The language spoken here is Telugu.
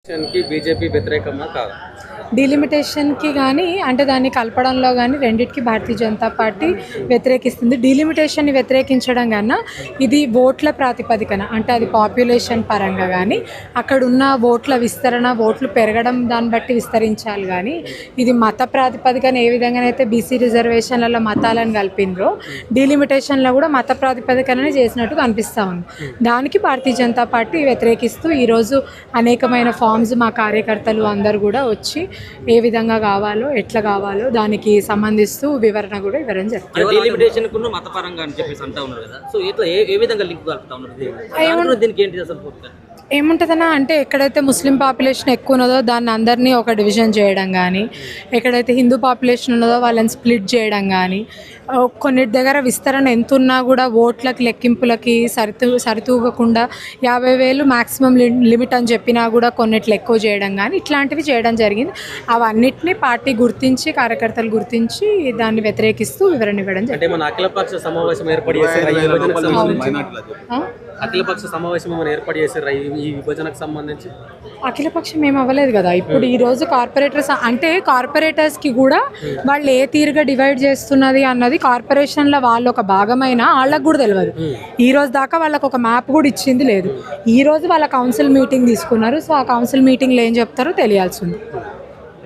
కి బీజేపీ వ్యతిరేకమా కాదా? డీలిమిటేషన్కి కానీ అంటే దాన్ని కలపడంలో కానీ రెండింటికి భారతీయ జనతా పార్టీ వ్యతిరేకిస్తుంది. డీలిమిటేషన్ని వ్యతిరేకించడం కన్నా ఇది ఓట్ల ప్రాతిపదికన అంటే అది పాపులేషన్ పరంగా కానీ అక్కడున్న ఓట్ల విస్తరణ ఓట్లు పెరగడం దాన్ని బట్టి విస్తరించాలి. కానీ ఇది మత ప్రాతిపదికన ఏ విధంగానైతే బీసీ రిజర్వేషన్లలో మతాలను కలిపిండ్రో డీలిమిటేషన్లో కూడా మత ప్రాతిపదికననే చేసినట్టు కనిపిస్తూ ఉంది. దానికి భారతీయ జనతా పార్టీ వ్యతిరేకిస్తూ ఈరోజు అనేకమైన ఫామ్స్ మా కార్యకర్తలు అందరూ కూడా వచ్చి ఏ విధంగా కావాలో ఎట్లా కావాలో దానికి సంబంధిస్తూ వివరణ కూడా ఇవ్వడం జరుగుతుంది. ఏముంటుందన్నా అంటే ఎక్కడైతే ముస్లిం పాపులేషన్ ఎక్కువ ఉన్నదో దాన్ని అందరినీ ఒక డివిజన్ చేయడం కానీ, ఎక్కడైతే హిందూ పాపులేషన్ ఉన్నదో వాళ్ళని స్ప్లిట్ చేయడం కానీ, కొన్నిటి దగ్గర విస్తరణ ఎంత ఉన్నా కూడా ఓట్లకి లెక్కింపులకి సరితూగకుండా 50,000 మ్యాక్సిమం లిమిట్ అని చెప్పినా కూడా కొన్నిట్లు ఎక్కువ చేయడం కానీ ఇట్లాంటివి చేయడం జరిగింది. అవన్నిటిని పార్టీ గుర్తించి కార్యకర్తలు గుర్తించి దాన్ని వ్యతిరేకిస్తూ వివరణ ఇవ్వడం జరిగింది. అఖిలపక్ష సమావేశం ఏర్పాటు చేశారు ఈ విభజనకు సంబంధించి. అఖిలపక్షం ఏం అవ్వలేదు కదా. ఇప్పుడు ఈరోజు కార్పొరేటర్స్కి కూడా వాళ్ళు ఏ తీరుగా డివైడ్ చేస్తున్నది అన్నది కార్పొరేషన్లో వాళ్ళు ఒక భాగమైన వాళ్ళకు కూడా తెలియదు. ఈ రోజు దాకా వాళ్ళకు ఒక మ్యాప్ కూడా ఇచ్చింది లేదు. ఈ రోజు వాళ్ళ కౌన్సిల్ మీటింగ్ తీసుకున్నారు. సో ఆ కౌన్సిల్ మీటింగ్లో ఏం చెప్తారో తెలియాల్సి ఉంది.